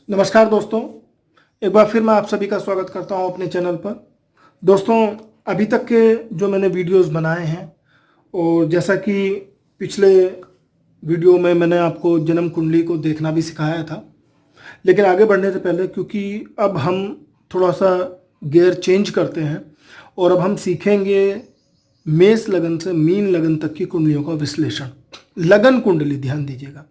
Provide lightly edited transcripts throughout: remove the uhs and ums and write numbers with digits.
नमस्कार दोस्तों, एक बार फिर मैं आप सभी का स्वागत करता हूं अपने चैनल पर। दोस्तों, अभी तक के जो मैंने वीडियोस बनाए हैं और जैसा कि पिछले वीडियो में मैंने आपको जन्म कुंडली को देखना भी सिखाया था, लेकिन आगे बढ़ने से पहले क्योंकि अब हम थोड़ा सा गियर चेंज करते हैं और अब हम सीखेंगे मेष लगन से मीन लगन तक की कुंडलियों का विश्लेषण। लगन कुंडली ध्यान दीजिएगा।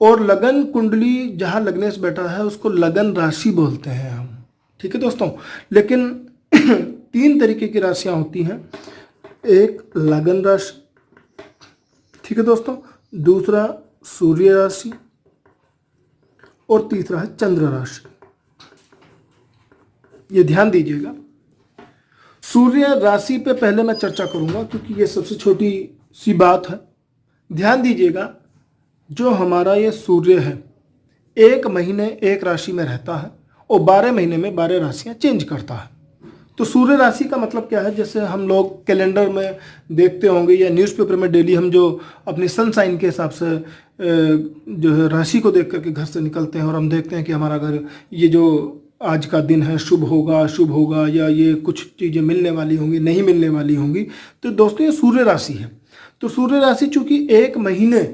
और लगन कुंडली जहाँ लग्नेश बैठा है उसको लगन राशि बोलते हैं हम, ठीक है दोस्तों। लेकिन 3 तरीके की राशियां होती हैं। एक लगन राशि, ठीक है दोस्तों, दूसरा सूर्य राशि और तीसरा है चंद्र राशि। ये ध्यान दीजिएगा। सूर्य राशि पे पहले मैं चर्चा करूंगा क्योंकि ये सबसे छोटी सी बात है। ध्यान दीजिएगा, जो हमारा ये सूर्य है 1 महीने एक राशि में रहता है और 12 महीने में 12 राशियां चेंज करता है। तो सूर्य राशि का मतलब क्या है, जैसे हम लोग कैलेंडर में देखते होंगे या न्यूज़पेपर में डेली हम जो अपनी सन साइन के हिसाब से जो है राशि को देख करके घर से निकलते हैं और हम देखते हैं कि हमारा घर ये जो आज का दिन है शुभ होगा अशुभ होगा, या ये कुछ चीज़ें मिलने वाली होंगी नहीं मिलने वाली होंगी। तो दोस्तों ये सूर्य राशि है। तो सूर्य राशि चूंकि 1 महीने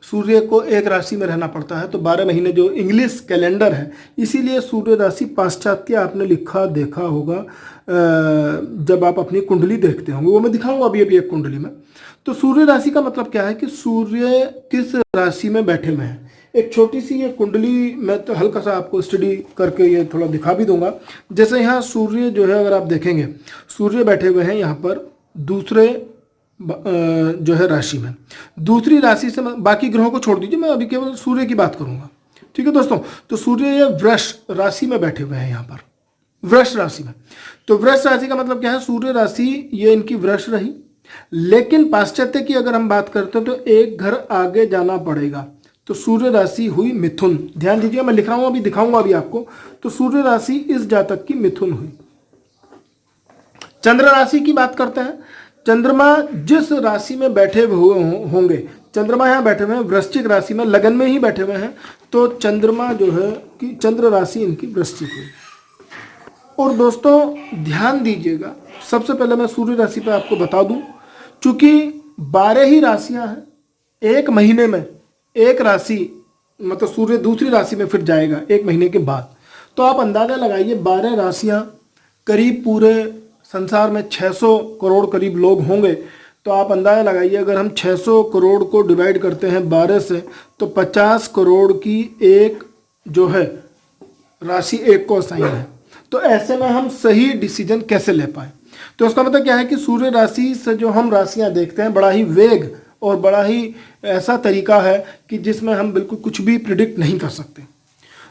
सूर्य को एक राशि में रहना पड़ता है, तो 12 महीने जो इंग्लिश कैलेंडर है, इसीलिए सूर्य राशि पाश्चात्य आपने लिखा देखा होगा जब आप अपनी कुंडली देखते होंगे। वो मैं दिखाऊंगा अभी एक कुंडली में। तो सूर्य राशि का मतलब क्या है कि सूर्य किस राशि में बैठे हुए हैं। एक छोटी सी ये कुंडली मैं तो हल्का सा आपको स्टडी करके ये थोड़ा दिखा भी दूंगा। जैसे यहाँ सूर्य जो है, अगर आप देखेंगे सूर्य बैठे हुए हैं यहाँ पर दूसरे जो है राशि में। दूसरी राशि से बाकी ग्रहों को छोड़ दीजिए, मैं अभी केवल सूर्य की बात करूंगा, ठीक है दोस्तों। तो सूर्य ये वृष राशि में बैठे हुए हैं यहाँ पर, वृष राशि में। तो वृष राशि का मतलब क्या है, सूर्य राशि ये इनकी वृष रही, लेकिन पाश्चात्य की अगर हम बात करते हैं तो एक घर आगे जाना पड़ेगा। तो सूर्य राशि हुई मिथुन। ध्यान दीजिए, मैं लिख रहा हूं, अभी दिखाऊंगा अभी आपको। तो सूर्य राशि इस जातक की मिथुन हुई। चंद्र राशि की बात करते हैं। चंद्रमा जिस राशि में बैठे हुए होंगे, चंद्रमा यहाँ बैठे हुए हैं वृश्चिक राशि में, लगन में ही बैठे हुए हैं, तो चंद्रमा जो है कि चंद्र राशि इनकी वृश्चिक हुई। और दोस्तों ध्यान दीजिएगा, सबसे पहले मैं सूर्य राशि पे आपको बता दूं, चूंकि 12 ही राशियां हैं, 1 महीने में एक राशि, मतलब सूर्य दूसरी राशि में फिर जाएगा 1 महीने के बाद। तो आप अंदाजा लगाइए 12 राशियां, करीब पूरे संसार में 600 करोड़ करीब लोग होंगे। तो आप अंदाजा लगाइए, अगर हम 600 करोड़ को डिवाइड करते हैं 12 से, तो 50 करोड़ की एक जो है राशि एक को असाइन है। तो ऐसे में हम सही डिसीजन कैसे ले पाए। तो उसका मतलब क्या है कि सूर्य राशि से जो हम राशियां देखते हैं, बड़ा ही वेग और बड़ा ही ऐसा तरीका है कि जिसमें हम बिल्कुल कुछ भी प्रिडिक्ट नहीं कर सकते।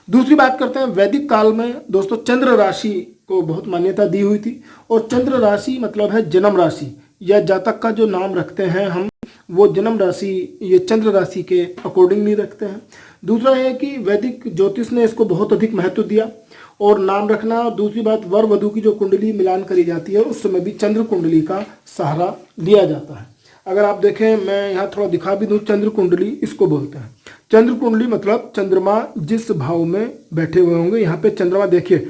दूसरी बात करते हैं, वैदिक काल में दोस्तों चंद्र राशि को बहुत मान्यता दी हुई थी। और चंद्र राशि मतलब है जन्म राशि, या जातक का जो नाम रखते हैं हम, वो जन्म राशि ये चंद्र राशि के अकॉर्डिंगली रखते हैं। दूसरा है कि वैदिक ज्योतिष ने इसको बहुत अधिक महत्व दिया और नाम रखना। दूसरी बात, वर वधु की जो कुंडली मिलान करी जाती है उस समय भी चंद्र कुंडली का सहारा लिया जाता है। अगर आप देखें, मैं यहाँ थोड़ा दिखा भी दूँ, चंद्र कुंडली इसको बोलते हैं। चंद्र कुंडली मतलब चंद्रमा जिस भाव में बैठे हुए होंगे। यहाँ पे चंद्रमा देखिए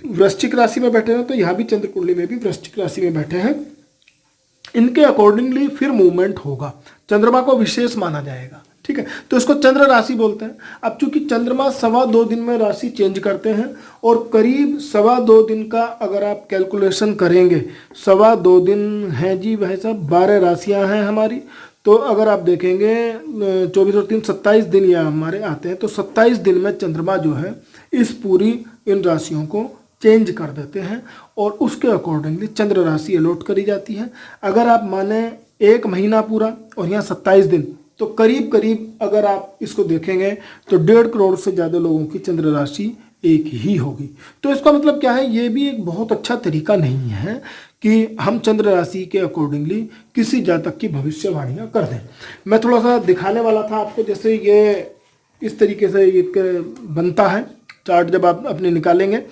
वृश्चिक राशि में बैठे हैं, तो यहाँ भी चंद्र कुंडली में भी वृश्चिक राशि में बैठे हैं। इनके अकॉर्डिंगली फिर मूवमेंट होगा, चंद्रमा को विशेष माना जाएगा, ठीक है। तो इसको चंद्र राशि बोलते हैं। अब चूंकि चंद्रमा 2.25 दिन में राशि चेंज करते हैं और करीब 2.25 दिन का अगर आप कैलकुलेशन करेंगे, 2.25 दिन है जी भाई साहब, 12 राशियां हैं हमारी। तो अगर आप देखेंगे 24 और 3 27 दिन या हमारे आते हैं, तो 27 दिन में चंद्रमा जो है इस पूरी इन राशियों को चेंज कर देते हैं और उसके अकॉर्डिंगली चंद्र राशि अलॉट करी जाती है। अगर आप माने 1 महीना पूरा और यहाँ 27 दिन, तो करीब करीब अगर आप इसको देखेंगे तो 1.5 करोड़ से ज़्यादा लोगों की चंद्र राशि एक ही होगी। तो इसका मतलब क्या है, ये भी एक बहुत अच्छा तरीका नहीं है कि हम चंद्र राशि के अकॉर्डिंगली किसी जातक की भविष्यवाणियाँ कर दें। मैं थोड़ा सा दिखाने वाला था आपको, जैसे ये इस तरीके से एक बनता है चार्ट जब आप अपने निकालेंगे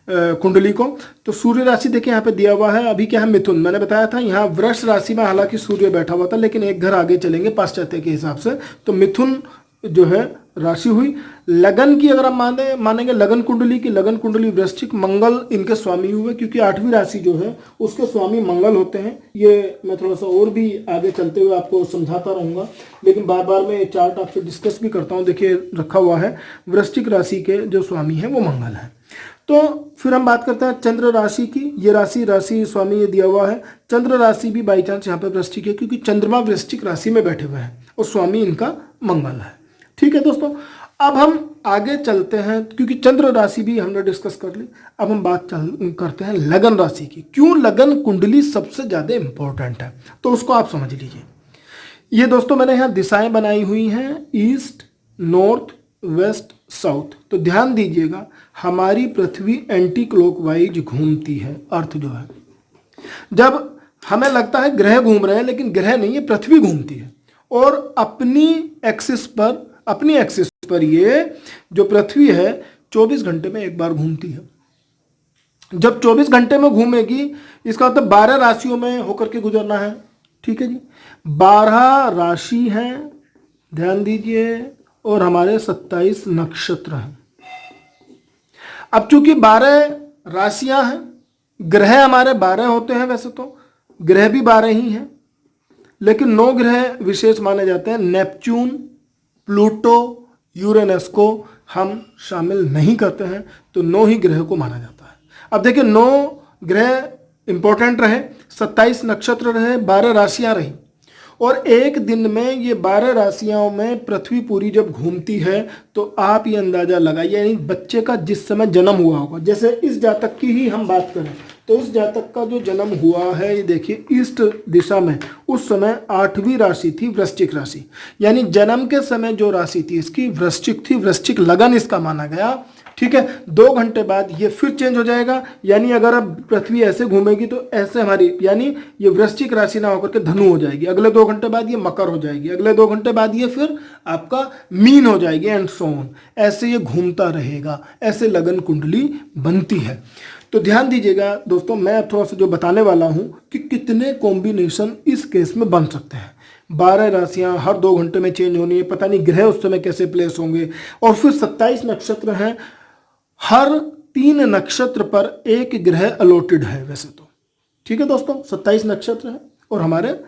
कुंडली को। तो सूर्य राशि देखिए यहाँ पे दिया हुआ है। अभी क्या है, मिथुन, मैंने बताया था यहाँ वृष राशि में हालांकि सूर्य बैठा हुआ था, लेकिन एक घर आगे चलेंगे पाश्चात्य के हिसाब से, तो मिथुन जो है राशि हुई। लगन की अगर हम मानेंगे लगन कुंडली की, लगन कुंडली वृश्चिक, मंगल इनके स्वामी हुए, क्योंकि 8वीं राशि जो है उसके स्वामी मंगल होते हैं। ये मैं थोड़ा सा और भी आगे चलते हुए आपको समझाता रहूँगा, लेकिन बार बार मैं चार्ट आपसे डिस्कस भी करता हूँ। देखिए रखा हुआ है, वृश्चिक राशि के जो स्वामी हैं वो मंगल है। तो फिर हम बात करते हैं चंद्र राशि की। ये राशि स्वामी ये दिया हुआ है। चंद्र राशि भी बाई चांस यहाँ पे वृश्चिक है, क्योंकि चंद्रमा वृश्चिक राशि में बैठे हुए हैं और स्वामी इनका मंगल है। ठीक है दोस्तों, अब हम आगे चलते हैं, क्योंकि चंद्र राशि भी हमने डिस्कस कर ली। अब हम बात करते हैं लगन राशि की। क्यों लगन कुंडली सबसे ज़्यादा इंपॉर्टेंट है, तो उसको आप समझ लीजिए। ये दोस्तों मैंने यहाँ दिशाएं बनाई हुई हैं, ईस्ट, नॉर्थ, वेस्ट, साउथ। तो ध्यान दीजिएगा, हमारी पृथ्वी एंटी क्लॉकवाइज घूमती है। अर्थ जो है, जब हमें लगता है ग्रह घूम रहे हैं, लेकिन ग्रह नहीं, ये पृथ्वी घूमती है और अपनी एक्सिस पर ये जो पृथ्वी है 24 घंटे में एक बार घूमती है। जब 24 घंटे में घूमेगी, इसका मतलब 12 राशियों में होकर के गुजरना है। ठीक है जी, 12 राशि हैं, ध्यान दीजिए, और हमारे 27 नक्षत्र हैं। अब चूंकि 12 राशियां हैं, ग्रह हमारे 12 होते हैं, वैसे तो ग्रह भी 12 ही हैं, लेकिन 9 ग्रह विशेष माने जाते हैं। नेपच्यून, प्लूटो, यूरेनस को हम शामिल नहीं करते हैं, तो 9 ही ग्रह को माना जाता है। अब देखिए 9 ग्रह इंपॉर्टेंट रहे, 27 नक्षत्र रहे, 12 राशियां रही, और एक दिन में ये 12 राशियों में पृथ्वी पूरी जब घूमती है, तो आप ये अंदाजा लगाइए, यानी बच्चे का जिस समय जन्म हुआ होगा, जैसे इस जातक की ही हम बात करें, तो इस जातक का जो जन्म हुआ है, ये देखिए ईस्ट दिशा में, उस समय 8वीं राशि थी वृश्चिक राशि, यानी जन्म के समय जो राशि थी इसकी वृश्चिक थी, वृश्चिक लगन इसका माना गया। ठीक है, 2 घंटे बाद ये फिर चेंज हो जाएगा, यानी अगर अब पृथ्वी ऐसे घूमेगी तो ऐसे हमारी, यानी ये वृश्चिक राशि ना होकर के धनु हो जाएगी, अगले 2 घंटे बाद ये मकर हो जाएगी, अगले 2 घंटे बाद ये फिर आपका मीन हो जाएगी, एंड सो ऑन। ऐसे ये घूमता रहेगा, ऐसे लगन कुंडली बनती है। तो ध्यान दीजिएगा दोस्तों, मैं थोड़ा सा जो बताने वाला हूं कि कितने कॉम्बिनेशन इस केस में बन सकते हैं। 12 राशियां हर 2 घंटे में चेंज होनी है, पता नहीं ग्रह उस समय कैसे प्लेस होंगे, और फिर 27 नक्षत्र हैं, हर 3 नक्षत्र पर एक ग्रह अलॉटेड है वैसे तो। ठीक है दोस्तों, 27 नक्षत्र है और हमारे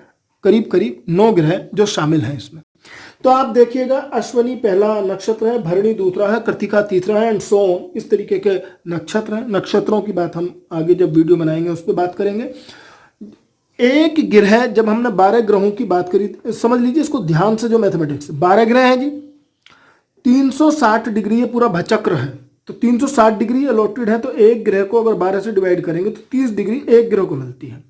करीब करीब 9 ग्रह जो शामिल हैं इसमें। तो आप देखिएगा, अश्वनी पहला नक्षत्र है, भरणी दूसरा है, कृतिका तीसरा है, एंड सो ऑन, इस तरीके के नक्षत्र हैं। नक्षत्रों की बात हम आगे जब वीडियो बनाएंगे उस पर बात करेंगे। एक ग्रह, जब हमने 12 ग्रहों की बात करी, समझ लीजिए इसको ध्यान से, जो मैथमेटिक्स 12 ग्रह हैं जी, 360 डिग्री ये पूरा भचक्र है, तो 360 डिग्री अलॉटेड है, तो एक ग्रह को अगर 12 से डिवाइड करेंगे तो 30 डिग्री एक ग्रह को मिलती है।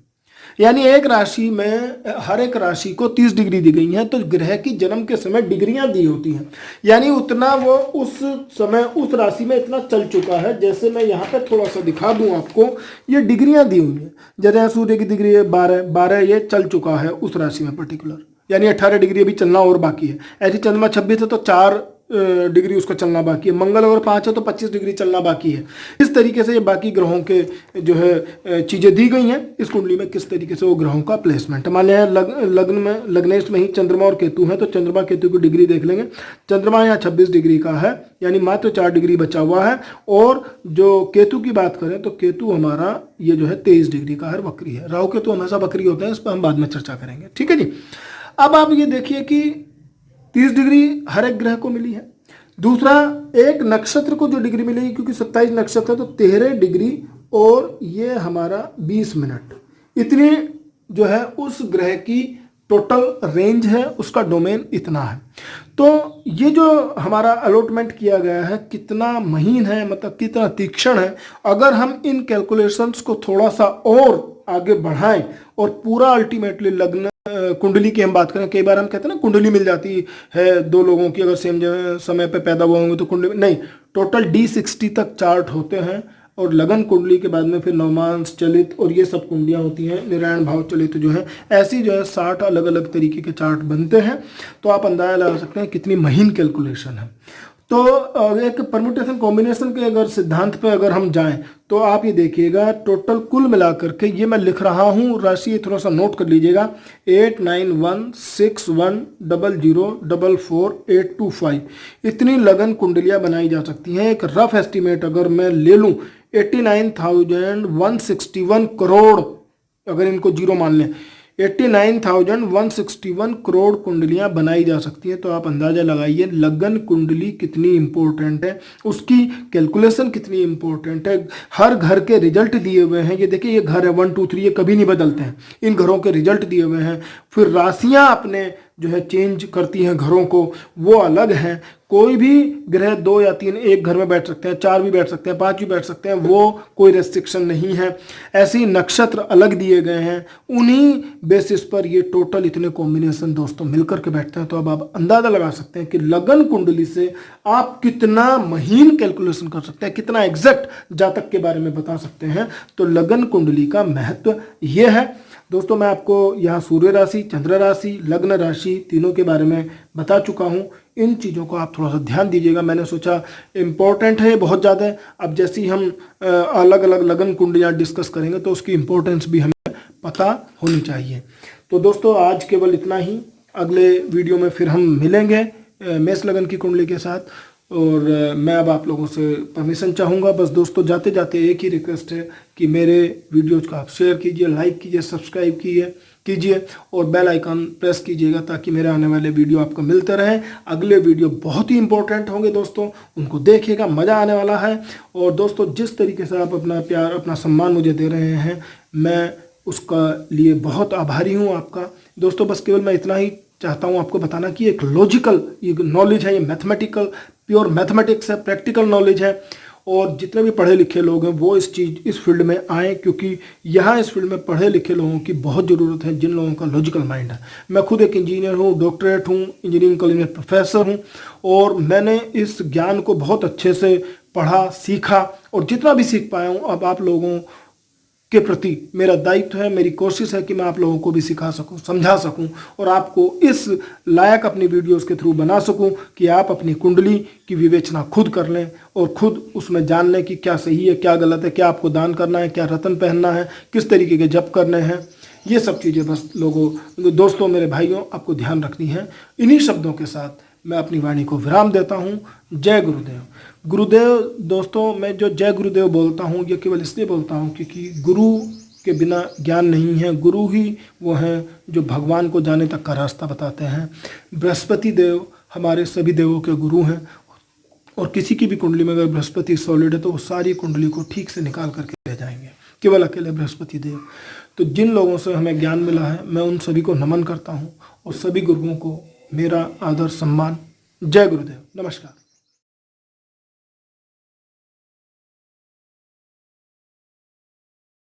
यानी एक राशि में हर एक राशि को 30 डिग्री दी गई है, तो ग्रह की जन्म के समय डिग्रियां दी होती हैं, यानी उतना वो उस समय उस राशि में इतना चल चुका है। जैसे मैं यहाँ पे थोड़ा सा दिखा दूं आपको, ये डिग्रियां दी हुई हैं। जैसे यहाँ सूर्य की डिग्री है 12 ये चल चुका है उस राशि में पर्टिकुलर, यानी 18 डिग्री अभी चलना और बाकी है। ऐसे चंद्रमा 26 है तो 4 डिग्री उसका चलना बाकी है। मंगल अगर 5 है तो 25 डिग्री चलना बाकी है। इस तरीके से ये बाकी ग्रहों के जो है चीज़ें दी गई हैं इस कुंडली में, किस तरीके से वो ग्रहों का प्लेसमेंट। मान लिया लग्न में, लग्नेश में ही चंद्रमा और केतु है, तो चंद्रमा केतु की डिग्री देख लेंगे। चंद्रमा यहाँ 26 डिग्री का है, यानी मात्र 4 डिग्री बचा हुआ है। और जो केतु की बात करें तो केतु हमारा ये जो है 23 डिग्री का है, वक्री है। राहु केतु हमेशा वक्री होते हैं, इस पर हम बाद में चर्चा करेंगे। ठीक है जी, अब आप ये देखिए कि 30 डिग्री हर एक ग्रह को मिली है। दूसरा, एक नक्षत्र को जो डिग्री मिलेगी, क्योंकि 27 नक्षत्र है तो 13 डिग्री और ये हमारा 20 मिनट, इतनी जो है उस ग्रह की टोटल रेंज है, उसका डोमेन इतना है। तो ये जो हमारा अलॉटमेंट किया गया है कितना महीन है, मतलब कितना तीक्ष्ण है। अगर हम इन कैलकुलेशंस को थोड़ा सा और आगे बढ़ाएं और पूरा अल्टीमेटली लग्न कुंडली की हम बात करें, कई बार हम कहते हैं ना कुंडली मिल जाती है 2 लोगों की, अगर सेम समय पे पैदा हुए होंगे तो कुंडली नहीं, टोटल D60 तक चार्ट होते हैं। और लगन कुंडली के बाद में फिर नवमांश चलित और ये सब कुंडलियाँ होती हैं, निरायण भाव चलित जो है, ऐसी जो है 60 अलग अलग तरीके के चार्ट बनते हैं। तो आप अंदाजा लगा सकते हैं कितनी महीन कैलकुलेशन है। तो एक परम्यूटेशन कॉम्बिनेशन के अगर सिद्धांत पे अगर हम जाएं तो आप ये देखिएगा टोटल कुल मिलाकर के, ये मैं लिख रहा हूँ राशि, ये थोड़ा सा नोट कर लीजिएगा, 8916144825 इतनी लगन कुंडलियाँ बनाई जा सकती हैं। एक रफ एस्टिमेट अगर मैं ले लूँ 89,161 करोड़, अगर इनको जीरो मान लें, 89,161 करोड़ कुंडलियां बनाई जा सकती हैं। तो आप अंदाजा लगाइए लगन कुंडली कितनी इंपॉर्टेंट है, उसकी कैलकुलेशन कितनी इंपॉर्टेंट है। हर घर के रिजल्ट दिए हुए हैं, ये देखिए ये घर है 1 2 3, ये कभी नहीं बदलते हैं, इन घरों के रिजल्ट दिए हुए हैं। फिर राशियां अपने जो है चेंज करती हैं घरों को, वो अलग हैं। कोई भी ग्रह 2 या 3 एक घर में बैठ सकते हैं, 4 भी बैठ सकते हैं, 5 भी बैठ सकते हैं, वो कोई रेस्ट्रिक्शन नहीं है। ऐसे ही नक्षत्र अलग दिए गए हैं, उन्हीं बेसिस पर ये टोटल इतने कॉम्बिनेशन दोस्तों मिलकर के बैठते हैं। तो अब आप अंदाजा लगा सकते हैं कि लगन कुंडली से आप कितना महीन कैलकुलेशन कर सकते हैं, कितना एग्जैक्ट जातक के बारे में बता सकते हैं। तो लगन कुंडली का महत्व ये है दोस्तों। मैं आपको यहाँ सूर्य राशि, चंद्र राशि, लग्न राशि तीनों के बारे में बता चुका हूँ। इन चीज़ों को आप थोड़ा सा ध्यान दीजिएगा, मैंने सोचा इम्पोर्टेंट है बहुत ज़्यादा। अब जैसे ही हम अलग अलग लगन कुंडलियाँ डिस्कस करेंगे तो उसकी इम्पोर्टेंस भी हमें पता होनी चाहिए। तो दोस्तों आज केवल इतना ही, अगले वीडियो में फिर हम मिलेंगे मेष लगन की कुंडली के साथ। और मैं अब आप लोगों से परमिशन चाहूँगा। बस दोस्तों जाते जाते एक ही रिक्वेस्ट है कि मेरे वीडियोज़ को आप शेयर कीजिए, लाइक कीजिए, सब्सक्राइब कीजिए और बेल आइकन प्रेस कीजिएगा ताकि मेरे आने वाले वीडियो आपको मिलते रहें। अगले वीडियो बहुत ही इंपॉर्टेंट होंगे दोस्तों, उनको देखिएगा, मज़ा आने वाला है। और दोस्तों जिस तरीके से आप अपना प्यार, अपना सम्मान मुझे दे रहे हैं, मैं उसका लिए बहुत आभारी हूँ आपका। दोस्तों बस केवल मैं इतना ही चाहता हूँ आपको बताना कि एक लॉजिकल ये नॉलेज है, ये मैथमेटिकल, प्योर मैथमेटिक्स है, प्रैक्टिकल नॉलेज है। और जितने भी पढ़े लिखे लोग हैं वो इस फील्ड में आएँ, क्योंकि यहाँ इस फील्ड में पढ़े लिखे लोगों की बहुत ज़रूरत है, जिन लोगों का लॉजिकल माइंड है। मैं खुद एक इंजीनियर हूँ, डॉक्टरेट हूँ, इंजीनियरिंग कॉलेज में प्रोफेसर हूँ और मैंने इस ज्ञान को बहुत अच्छे से पढ़ा, सीखा और जितना भी सीख पाया हूँ अब आप लोगों के प्रति मेरा दायित्व है, मेरी कोशिश है कि मैं आप लोगों को भी सिखा सकूं, समझा सकूं और आपको इस लायक अपनी वीडियोस के थ्रू बना सकूं कि आप अपनी कुंडली की विवेचना खुद कर लें और खुद उसमें जान लें कि क्या सही है, क्या गलत है, क्या आपको दान करना है, क्या रत्न पहनना है, किस तरीके के जप करने हैं। ये सब चीज़ें बस दोस्तों, मेरे भाइयों, आपको ध्यान रखनी है। इन्हीं शब्दों के साथ मैं अपनी वाणी को विराम देता हूँ। जय गुरुदेव। गुरुदेव दोस्तों, मैं जो जय गुरुदेव बोलता हूँ ये केवल इसलिए बोलता हूँ क्योंकि गुरु के बिना ज्ञान नहीं है। गुरु ही वो हैं जो भगवान को जाने तक का रास्ता बताते हैं। बृहस्पति देव हमारे सभी देवों के गुरु हैं और किसी की भी कुंडली में अगर बृहस्पति सॉलिड है तो वो सारी कुंडली को ठीक से निकाल करके ले जाएंगे, केवल अकेले बृहस्पति देव। तो जिन लोगों से हमें ज्ञान मिला है मैं उन सभी को नमन करता हूँ और सभी गुरुओं को मेरा आदर सम्मान। जय गुरुदेव। नमस्कार।